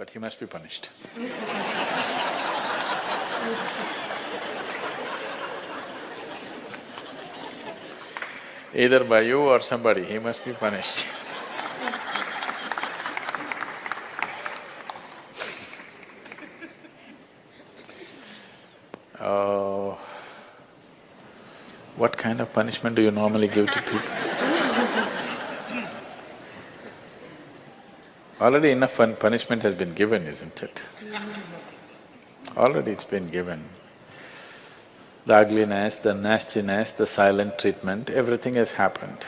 but he must be punished. Either by you or somebody, he must be punished. Oh, what kind of punishment do you normally give to people? Already enough punishment has been given, isn't it? Already it's been given. The ugliness, the nastiness, the silent treatment, everything has happened.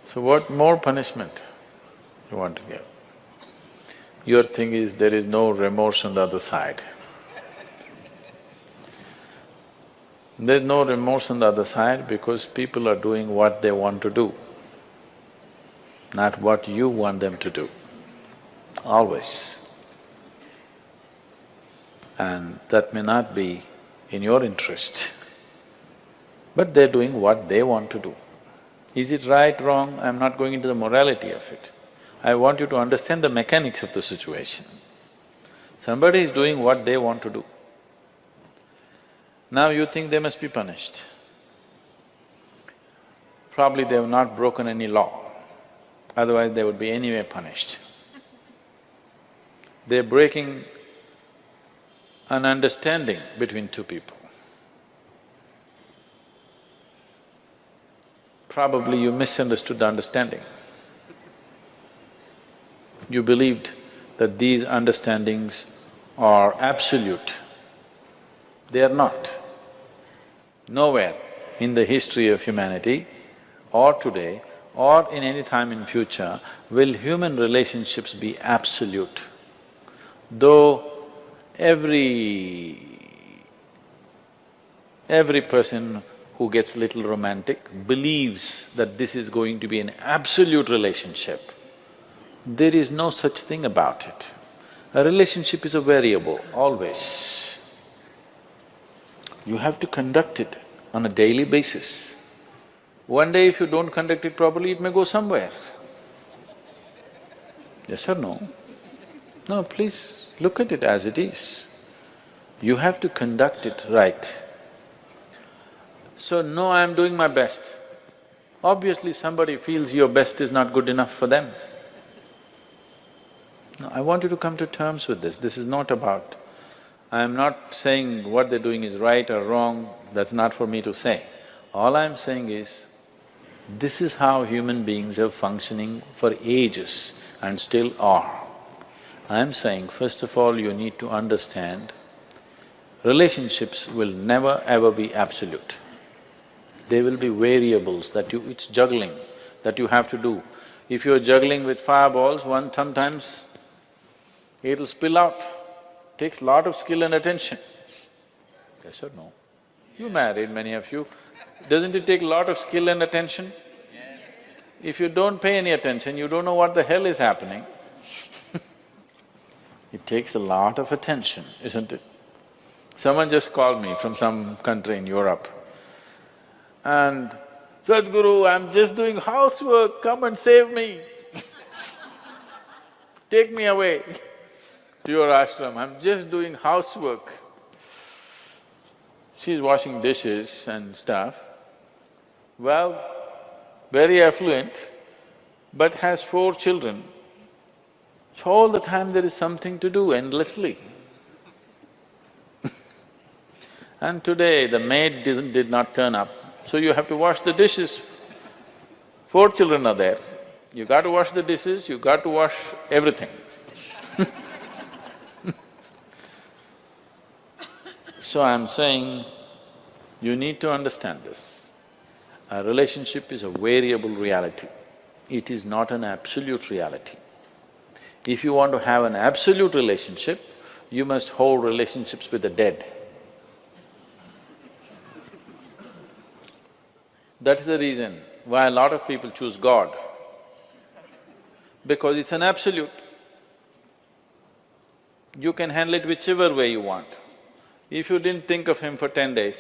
So what more punishment you want to give? Your thing is there is no remorse on the other side. There's no remorse on the other side because people are doing what they want to do, not what you want them to do, always. And that may not be in your interest, but they're doing what they want to do. Is it right, wrong? I'm not going into the morality of it. I want you to understand the mechanics of the situation. Somebody is doing what they want to do. Now you think they must be punished. Probably they have not broken any law, otherwise they would be anyway punished. They're breaking an understanding between two people. Probably you misunderstood the understanding. You believed that these understandings are absolute. They are not. Nowhere in the history of humanity or today or in any time in future will human relationships be absolute. Though every person who gets little romantic believes that this is going to be an absolute relationship, there is no such thing about it. A relationship is a variable, always. You have to conduct it on a daily basis. One day if you don't conduct it properly, it may go somewhere. Yes or no? No, please look at it as it is. You have to conduct it right. So, no, I'm doing my best. Obviously somebody feels your best is not good enough for them. No, I want you to come to terms with this. This is not about… I'm not saying what they're doing is right or wrong, that's not for me to say. All I'm saying is, this is how human beings are functioning for ages and still are. I'm saying, first of all, you need to understand, relationships will never ever be absolute. There will be variables that it's juggling that you have to do. If you're juggling with fireballs, sometimes it'll spill out. Takes lot of skill and attention. Yes or no? You married, many of you. Doesn't it take a lot of skill and attention? Yes. If you don't pay any attention, you don't know what the hell is happening. It takes a lot of attention, isn't it? Someone just called me from some country in Europe and, "Sadhguru, I'm just doing housework, come and save me." Take me away to your ashram, I'm just doing housework. She's washing dishes and stuff. Well, very affluent, but has 4 children. So all the time there is something to do endlessly. And today the maid did not turn up, so you have to wash the dishes. 4 children are there, you got to wash the dishes, you got to wash everything. So I'm saying, you need to understand this. A relationship is a variable reality. It is not an absolute reality. If you want to have an absolute relationship, you must hold relationships with the dead. That's the reason why a lot of people choose God, because it's an absolute. You can handle it whichever way you want. If you didn't think of him for 10 days,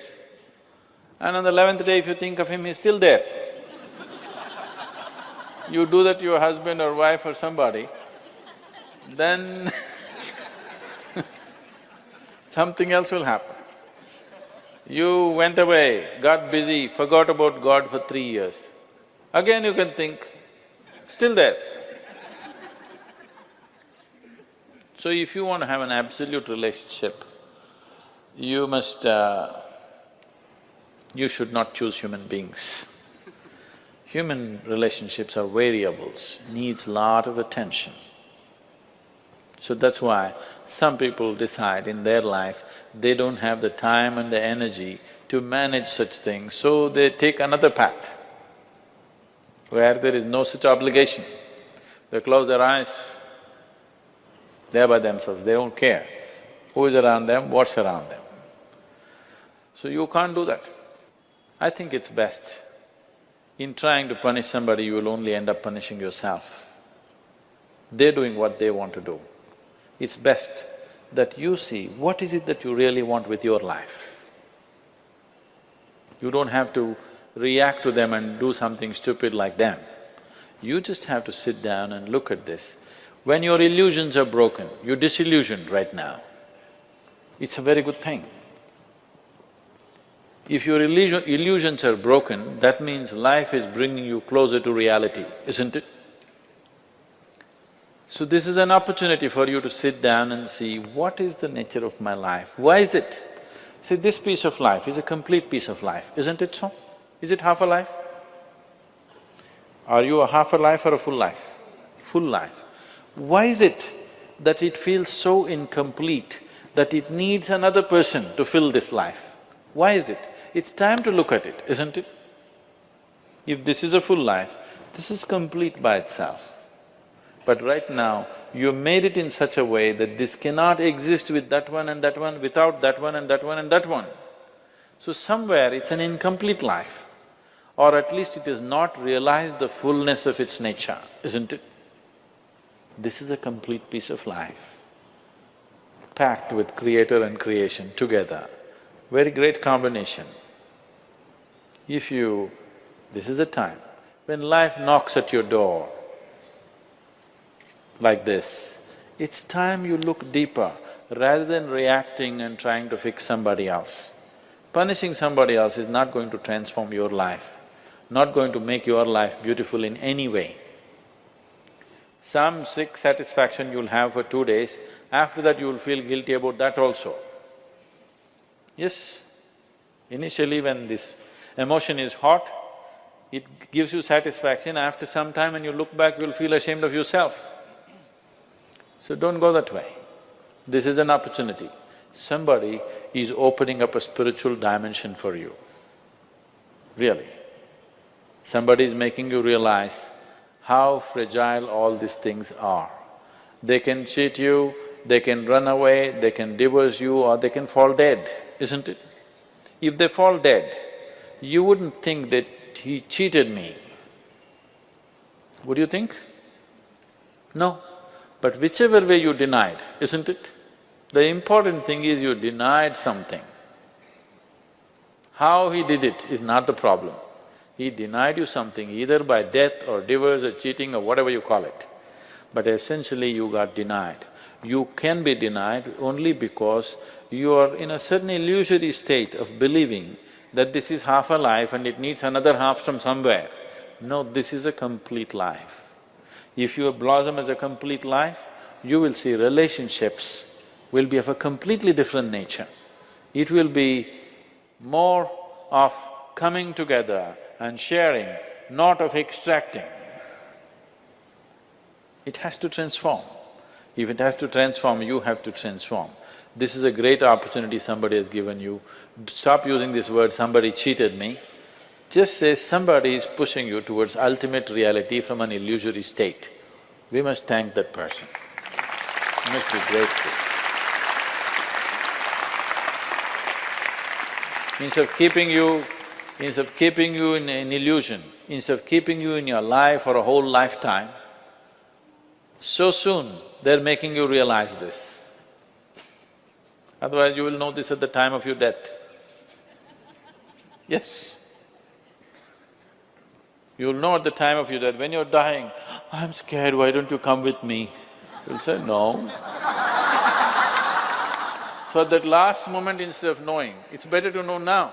and on the 11th day if you think of him, he's still there. You do that to your husband or wife or somebody, then something else will happen. You went away, got busy, forgot about God for 3 years. Again you can think, still there. So if you want to have an absolute relationship, you you should not choose human beings. Human relationships are variables, needs lot of attention. So that's why some people decide in their life they don't have the time and the energy to manage such things, so they take another path where there is no such obligation. They close their eyes, they're by themselves, they don't care who is around them, what's around them. So you can't do that. I think it's best, in trying to punish somebody, you will only end up punishing yourself. They're doing what they want to do. It's best that you see what is it that you really want with your life. You don't have to react to them and do something stupid like them. You just have to sit down and look at this. When your illusions are broken, you're disillusioned right now, it's a very good thing. If your illusions are broken, that means life is bringing you closer to reality, isn't it? So this is an opportunity for you to sit down and see, what is the nature of my life? Why is it? See, this piece of life is a complete piece of life, isn't it so? Is it half a life? Are you a half a life or a full life? Full life. Why is it that it feels so incomplete that it needs another person to fill this life? Why is it? It's time to look at it, isn't it? If this is a full life, this is complete by itself. But right now, you made it in such a way that this cannot exist with that one and that one, without that one and that one and that one. So somewhere it's an incomplete life, or at least it has not realized the fullness of its nature, isn't it? This is a complete piece of life, packed with creator and creation together. Very great combination. If you… this is a time when life knocks at your door like this, it's time you look deeper rather than reacting and trying to fix somebody else. Punishing somebody else is not going to transform your life, not going to make your life beautiful in any way. Some sick satisfaction you'll have for 2 days, after that you'll feel guilty about that also. Yes, initially when this emotion is hot, it gives you satisfaction, after some time when you look back, you'll feel ashamed of yourself. So don't go that way. This is an opportunity. Somebody is opening up a spiritual dimension for you, really. Somebody is making you realize how fragile all these things are. They can cheat you, they can run away, they can divorce you, or they can fall dead, isn't it? If they fall dead, you wouldn't think that he cheated me. Would you think? No. But whichever way you denied, isn't it? The important thing is you denied something. How he did it is not the problem. He denied you something either by death or divorce or cheating or whatever you call it. But essentially you got denied. You can be denied only because you are in a certain illusory state of believing that this is half a life and it needs another half from somewhere. No, this is a complete life. If you blossom as a complete life, you will see relationships will be of a completely different nature. It will be more of coming together and sharing, not of extracting. It has to transform. If it has to transform, you have to transform. This is a great opportunity somebody has given you. Stop using this word, somebody cheated me. Just say somebody is pushing you towards ultimate reality from an illusory state. We must thank that person. We must be grateful. Instead of keeping you in an illusion, instead of keeping you in your life for a whole lifetime, so soon they're making you realize this. Otherwise you will know this at the time of your death. Yes. You'll know at the time of your death, when you're dying, I'm scared, why don't you come with me? You'll say, no. So at that last moment, instead of knowing, it's better to know now.